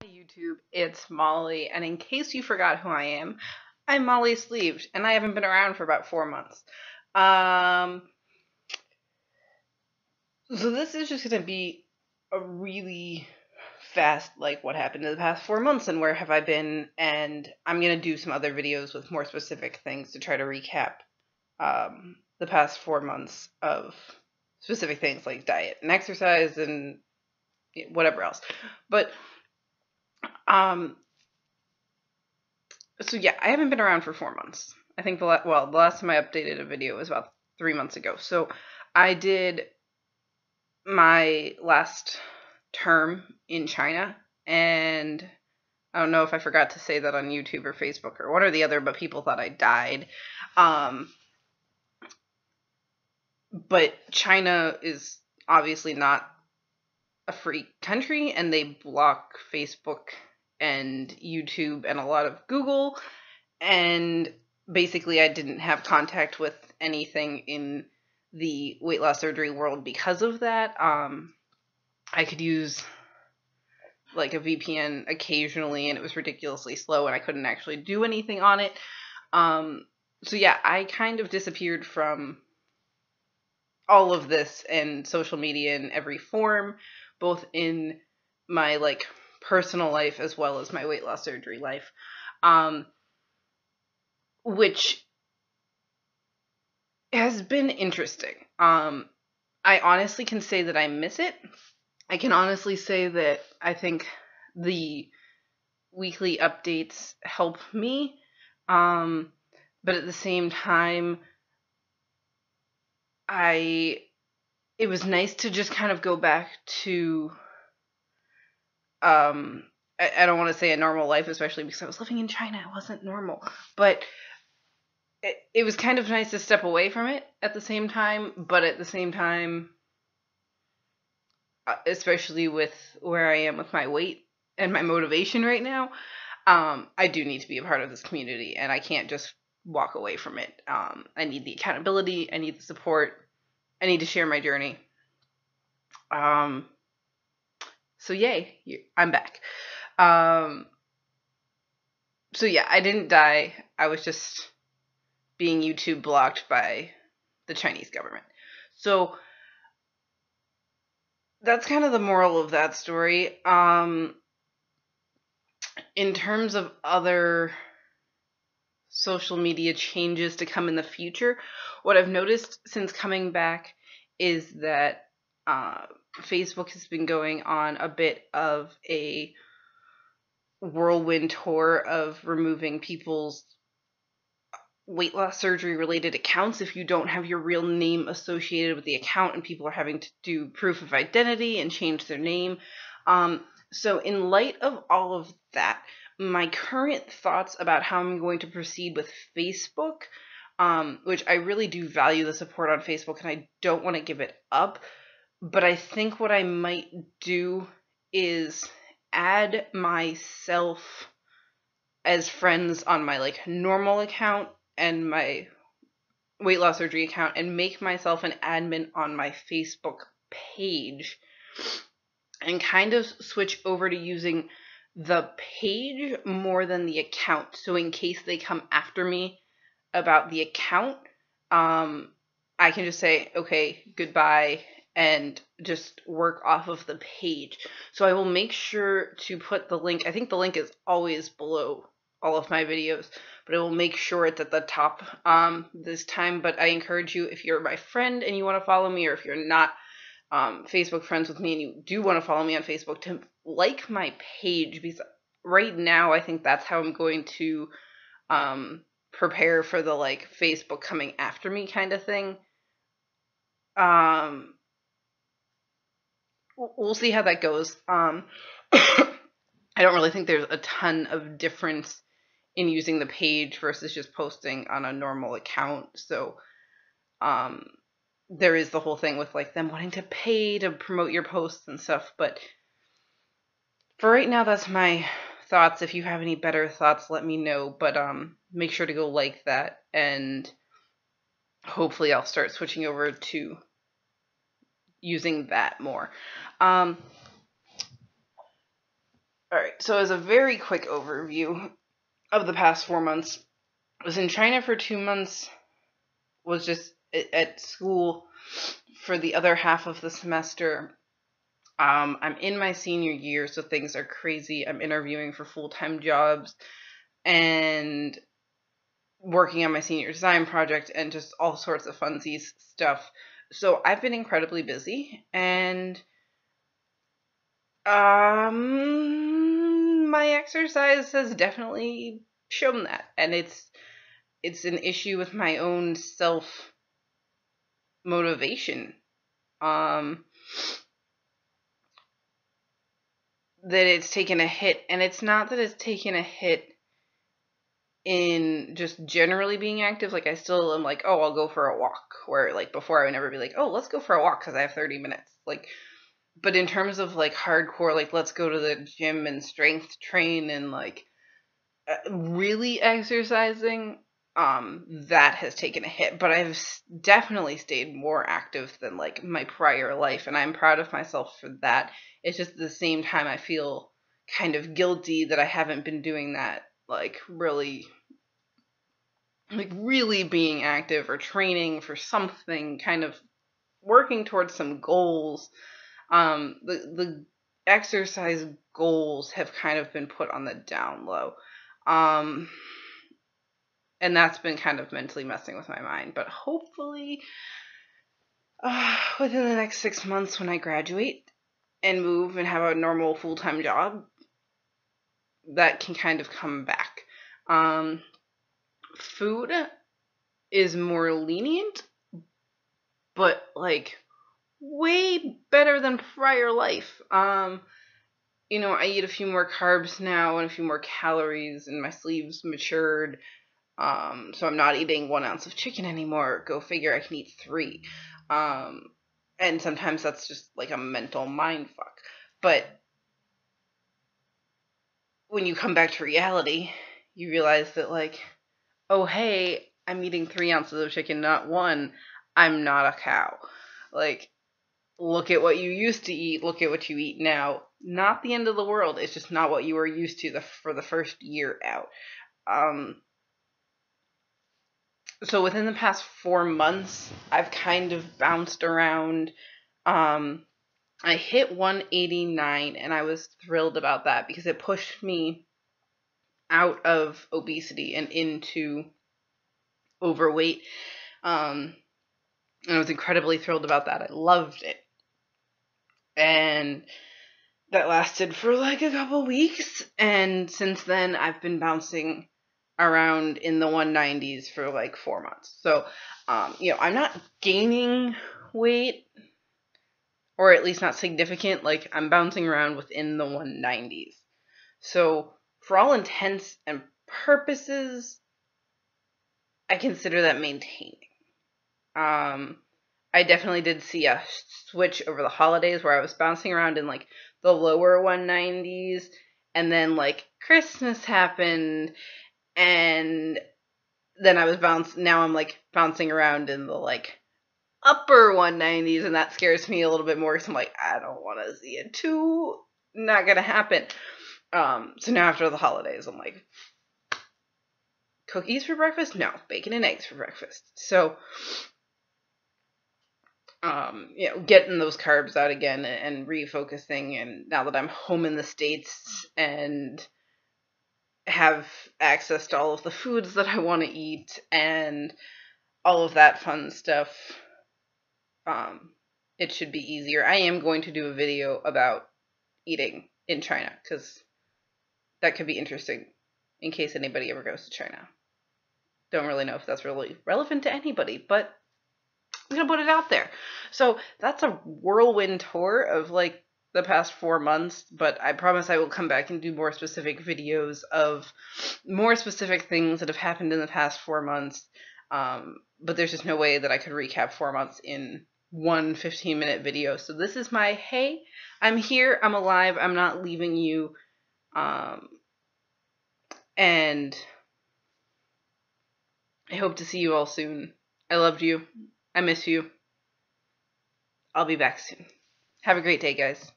YouTube, it's Molly, and in case you forgot who I am, I'm Molly Sleeved, and I haven't been around for about 4 months. Um, so this is just gonna be a really fast, like, what happened in the past 4 months and where have I been, and I'm gonna do some other videos with more specific things to try to recap the past 4 months of specific things like diet and exercise and whatever else. But um, So yeah, I haven't been around for 4 months. I think the last time I updated a video was about 3 months ago. So I did my last term in China, and I don't know if I forgot to say that on YouTube or Facebook or one or the other, but people thought I died. Um, but China is obviously not a free country, and they block Facebook and YouTube and a lot of Google, and basically I didn't have contact with anything in the weight loss surgery world because of that. I could use like a VPN occasionally, and it was ridiculously slow, and I couldn't actually do anything on it. So yeah, I kind of disappeared from all of this and social media in every form, both in my like personal life as well as my weight loss surgery life. Which has been interesting. I honestly can say that I miss it. I can honestly say that I think the weekly updates help me. But at the same time, it was nice to just kind of go back to, I don't want to say a normal life, especially because I was living in China. It wasn't normal, but it was kind of nice to step away from it at the same time, but at the same time, especially with where I am with my weight and my motivation right now, I do need to be a part of this community, and I can't just walk away from it. I need the accountability, I need the support, I need to share my journey. Um, so yay, I'm back. So yeah, I didn't die. I was just being YouTube blocked by the Chinese government. So that's kind of the moral of that story. In terms of other social media changes to come in the future, what I've noticed since coming back is that Facebook has been going on a bit of a whirlwind tour of removing people's weight loss surgery related accounts if you don't have your real name associated with the account, and people are having to do proof of identity and change their name. So in light of all of that, my current thoughts about how I'm going to proceed with Facebook, which I really do value the support on Facebook and I don't want to give it up, but I think what I might do is add myself as friends on my like normal account and my weight loss surgery account, and make myself an admin on my Facebook page, and kind of switch over to using the page more than the account. So in case they come after me about the account, I can just say, okay, goodbye, and just work off of the page. So I will make sure to put the link. I think the link is always below all of my videos, but I will make sure it's at the top this time. But I encourage you, if you're my friend and you want to follow me, or if you're not Facebook friends with me and you do want to follow me on Facebook, to like my page, because right now I think that's how I'm going to prepare for the like Facebook coming after me kind of thing. We'll see how that goes. I don't really think there's a ton of difference in using the page versus just posting on a normal account. So there is the whole thing with like them wanting to pay to promote your posts and stuff. But for right now, that's my thoughts. If you have any better thoughts, let me know. But make sure to go like that, and hopefully I'll start switching over to using that more. Alright, so as a very quick overview of the past 4 months, I was in China for 2 months, was just at school for the other half of the semester. I'm in my senior year, so things are crazy. I'm interviewing for full-time jobs and working on my senior design project and just all sorts of funsies stuff. So I've been incredibly busy, and my exercise has definitely shown that, and it's an issue with my own self motivation. That it's taken a hit, and it's not that it's taken a hit in just generally being active. Like, I still am like, oh, I'll go for a walk, where like before I would never be like, oh, let's go for a walk because I have 30 minutes. Like, but in terms of like hardcore, like let's go to the gym and strength train and like really exercising, that has taken a hit. But I've definitely stayed more active than like my prior life, and I'm proud of myself for that. It's just at the same time I feel kind of guilty that I haven't been doing that, like really being active or training for something, kind of working towards some goals. The exercise goals have kind of been put on the down low. And that's been kind of mentally messing with my mind. But hopefully, within the next 6 months, when I graduate and move and have a normal full-time job, that can kind of come back. Food is more lenient, but like way better than prior life. I eat a few more carbs now and a few more calories, and my sleeves matured. So I'm not eating 1 ounce of chicken anymore. Go figure, I can eat 3. And sometimes that's just like a mental mind fuck. But when you come back to reality, you realize that like, oh hey, I'm eating 3 ounces of chicken, not 1. I'm not a cow. Like, look at what you used to eat. Look at what you eat now. Not the end of the world. It's just not what you were used to for the first year out. So within the past 4 months, I've kind of bounced around. I hit 189, and I was thrilled about that because it pushed me out of obesity and into overweight. And I was incredibly thrilled about that. I loved it. And that lasted for like a couple weeks. And since then, I've been bouncing around in the 190s for like 4 months. So, I'm not gaining weight, or at least not significant. Like, I'm bouncing around within the 190s. So, for all intents and purposes, I consider that maintaining. I definitely did see a switch over the holidays where I was bouncing around in like the lower 190s, and then like Christmas happened, and then now I'm like bouncing around in the like upper 190s, and that scares me a little bit more because I'm like, I don't want to see it too. Not gonna happen. So now after the holidays, I'm like, cookies for breakfast? No, bacon and eggs for breakfast. So, getting those carbs out again and refocusing. And now that I'm home in the States and have access to all of the foods that I want to eat and all of that fun stuff, it should be easier. I am going to do a video about eating in China because that could be interesting in case anybody ever goes to China. Don't really know if that's really relevant to anybody, but I'm gonna put it out there. So that's a whirlwind tour of like the past 4 months, but I promise I will come back and do more specific videos of more specific things that have happened in the past 4 months. But there's just no way that I could recap 4 months in one 15-minute video. So this is my, hey, I'm here, I'm alive, I'm not leaving you. And I hope to see you all soon. I loved you. I miss you. I'll be back soon. Have a great day, guys.